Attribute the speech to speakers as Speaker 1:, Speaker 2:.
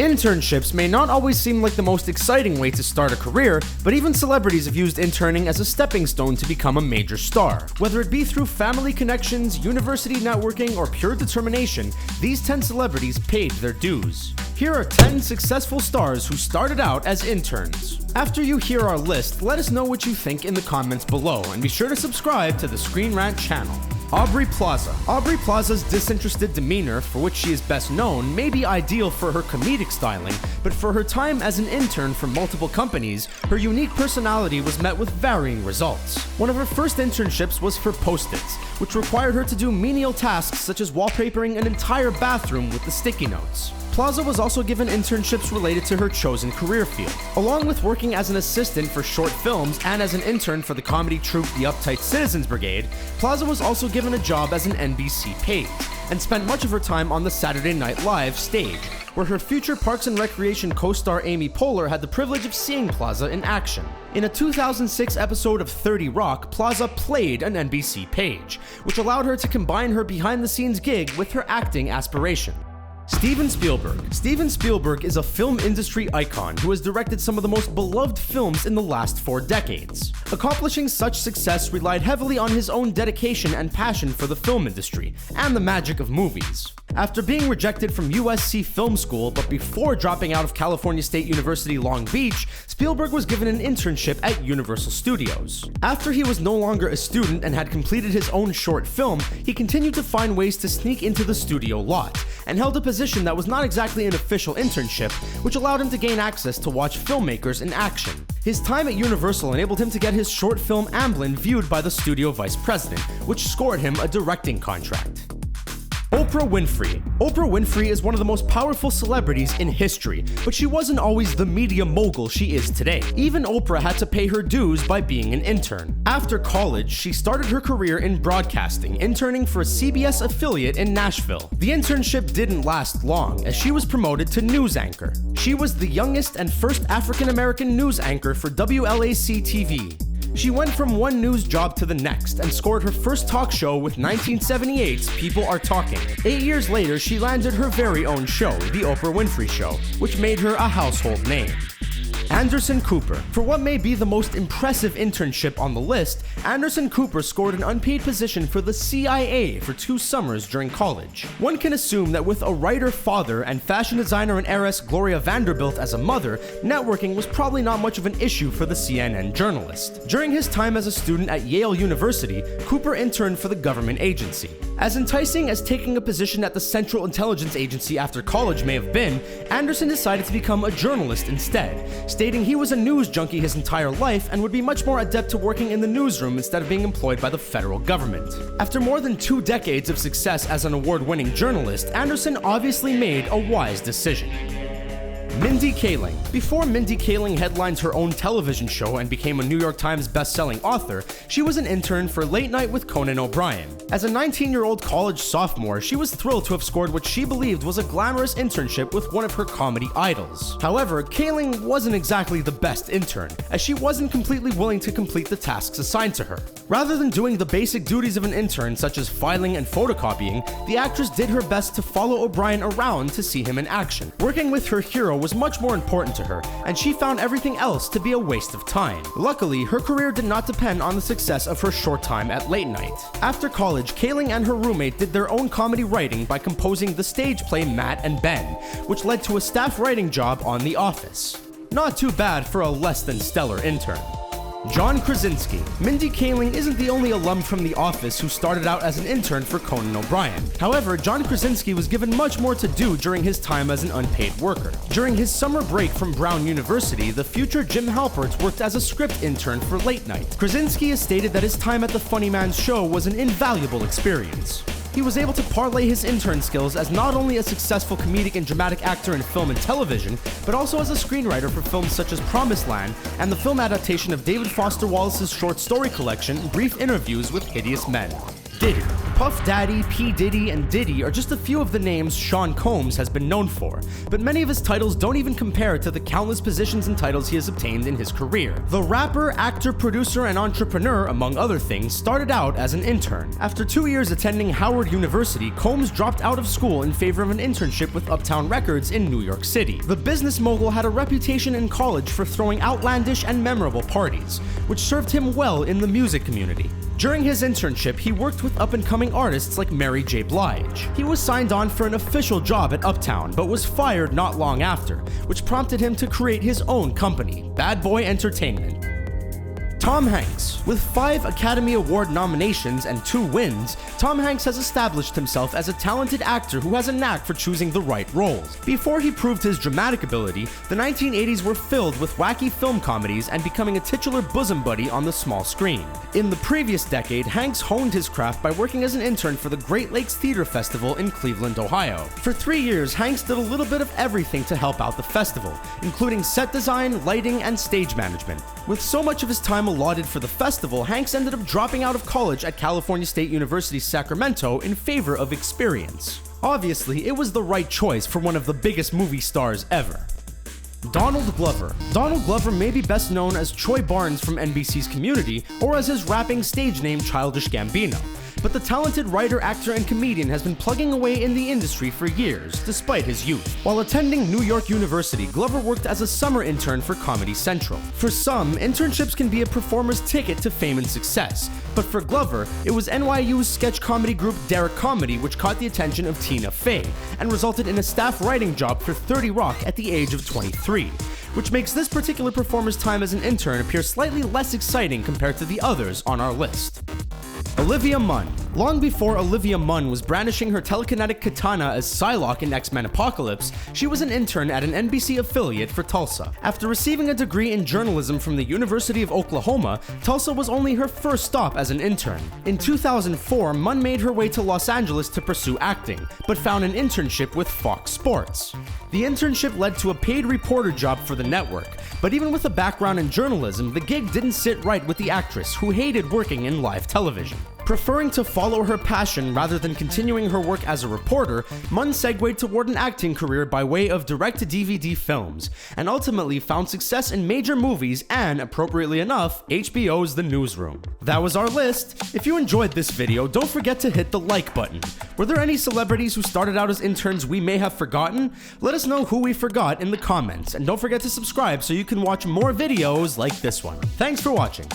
Speaker 1: Internships may not always seem like the most exciting way to start a career, but even celebrities have used interning as a stepping stone to become a major star. Whether it be through family connections, university networking, or pure determination, these 10 celebrities paid their dues. Here are 10 successful stars who started out as interns. After you hear our list, let us know what you think in the comments below, and be sure to subscribe to the ScreenRant channel. Aubrey Plaza. Aubrey Plaza's disinterested demeanor, for which she is best known, may be ideal for her comedic styling, but for her time as an intern for multiple companies, her unique personality was met with varying results. One of her first internships was for Post-its, which required her to do menial tasks such as wallpapering an entire bathroom with the sticky notes. Plaza was also given internships related to her chosen career field. Along with working as an assistant for short films and as an intern for the comedy troupe The Uptight Citizens Brigade, Plaza was also given a job as an NBC page, and spent much of her time on the Saturday Night Live stage, where her future Parks and Recreation co-star Amy Poehler had the privilege of seeing Plaza in action. In a 2006 episode of 30 Rock, Plaza played an NBC page, which allowed her to combine her behind-the-scenes gig with her acting aspiration. Steven Spielberg. Steven Spielberg is a film industry icon who has directed some of the most beloved films in the last 4 decades. Accomplishing such success relied heavily on his own dedication and passion for the film industry and the magic of movies. After being rejected from USC Film School, but before dropping out of California State University Long Beach, Spielberg was given an internship at Universal Studios. After he was no longer a student and had completed his own short film, he continued to find ways to sneak into the studio lot, and held a position that was not exactly an official internship, which allowed him to gain access to watch filmmakers in action. His time at Universal enabled him to get his short film Amblin viewed by the studio vice president, which scored him a directing contract. Oprah Winfrey. Oprah Winfrey is one of the most powerful celebrities in history, but she wasn't always the media mogul she is today. Even Oprah had to pay her dues by being an intern. After college, she started her career in broadcasting, interning for a CBS affiliate in Nashville. The internship didn't last long, as she was promoted to news anchor. She was the youngest and first African-American news anchor for WLAC TV. She went from one news job to the next and scored her first talk show with 1978's People Are Talking. 8 years later, she landed her very own show, The Oprah Winfrey Show, which made her a household name. Anderson Cooper. For what may be the most impressive internship on the list, Anderson Cooper scored an unpaid position for the CIA for 2 summers during college. One can assume that with a writer father and fashion designer and heiress Gloria Vanderbilt as a mother, networking was probably not much of an issue for the CNN journalist. During his time as a student at Yale University, Cooper interned for the government agency. As enticing as taking a position at the Central Intelligence Agency after college may have been, Anderson decided to become a journalist instead, stating he was a news junkie his entire life and would be much more adept to working in the newsroom instead of being employed by the federal government. After more than 2 decades of success as an award-winning journalist, Anderson obviously made a wise decision. Mindy Kaling. Before Mindy Kaling headlined her own television show and became a New York Times best-selling author, she was an intern for Late Night with Conan O'Brien. As a 19-year-old college sophomore, she was thrilled to have scored what she believed was a glamorous internship with one of her comedy idols. However, Kaling wasn't exactly the best intern, as she wasn't completely willing to complete the tasks assigned to her. Rather than doing the basic duties of an intern, such as filing and photocopying, the actress did her best to follow O'Brien around to see him in action. Working with her hero was much more important to her, and she found everything else to be a waste of time. Luckily, her career did not depend on the success of her short time at Late Night. After college, Kaling and her roommate did their own comedy writing by composing the stage play Matt and Ben, which led to a staff writing job on The Office. Not too bad for a less than stellar intern. John Krasinski. Mindy Kaling isn't the only alum from The Office who started out as an intern for Conan O'Brien. However, John Krasinski was given much more to do during his time as an unpaid worker. During his summer break from Brown University, the future Jim Halpert worked as a script intern for Late Night. Krasinski has stated that his time at the Funny Man's Show was an invaluable experience. He was able to parlay his intern skills as not only a successful comedic and dramatic actor in film and television, but also as a screenwriter for films such as Promised Land and the film adaptation of David Foster Wallace's short story collection, Brief Interviews with Hideous Men. Diddy. Puff Daddy, P. Diddy, and Diddy are just a few of the names Sean Combs has been known for, but many of his titles don't even compare to the countless positions and titles he has obtained in his career. The rapper, actor, producer, and entrepreneur, among other things, started out as an intern. After 2 years attending Howard University, Combs dropped out of school in favor of an internship with Uptown Records in New York City. The business mogul had a reputation in college for throwing outlandish and memorable parties, which served him well in the music community. During his internship, he worked with up-and-coming artists like Mary J. Blige. He was signed on for an official job at Uptown, but was fired not long after, which prompted him to create his own company, Bad Boy Entertainment. Tom Hanks. With 5 Academy Award nominations and 2 wins, Tom Hanks has established himself as a talented actor who has a knack for choosing the right roles. Before he proved his dramatic ability, the 1980s were filled with wacky film comedies and becoming a titular bosom buddy on the small screen. In the previous decade, Hanks honed his craft by working as an intern for the Great Lakes Theater Festival in Cleveland, Ohio. For 3 years, Hanks did a little bit of everything to help out the festival, including set design, lighting, and stage management. With so much of his time allotted for the festival, Hanks ended up dropping out of college at California State University, Sacramento in favor of experience. Obviously, it was the right choice for one of the biggest movie stars ever. Donald Glover. Donald Glover may be best known as Troy Barnes from NBC's Community, or as his rapping stage name Childish Gambino. But the talented writer, actor, and comedian has been plugging away in the industry for years, despite his youth. While attending New York University, Glover worked as a summer intern for Comedy Central. For some, internships can be a performer's ticket to fame and success, but for Glover, it was NYU's sketch comedy group Derek Comedy which caught the attention of Tina Fey, and resulted in a staff writing job for 30 Rock at the age of 23. Which makes this particular performer's time as an intern appear slightly less exciting compared to the others on our list. Olivia Munn. Long before Olivia Munn was brandishing her telekinetic katana as Psylocke in X-Men Apocalypse, she was an intern at an NBC affiliate for Tulsa. After receiving a degree in journalism from the University of Oklahoma, Tulsa was only her first stop as an intern. In 2004, Munn made her way to Los Angeles to pursue acting, but found an internship with Fox Sports. The internship led to a paid reporter job for the network, but even with a background in journalism, the gig didn't sit right with the actress, who hated working in live television. Preferring to follow her passion rather than continuing her work as a reporter, Munn segued toward an acting career by way of direct-to-DVD films, and ultimately found success in major movies and, appropriately enough, HBO's The Newsroom. That was our list. If you enjoyed this video, don't forget to hit the like button. Were there any celebrities who started out as interns we may have forgotten? Let us know who we forgot in the comments, and don't forget to subscribe so you can watch more videos like this one. Thanks for watching.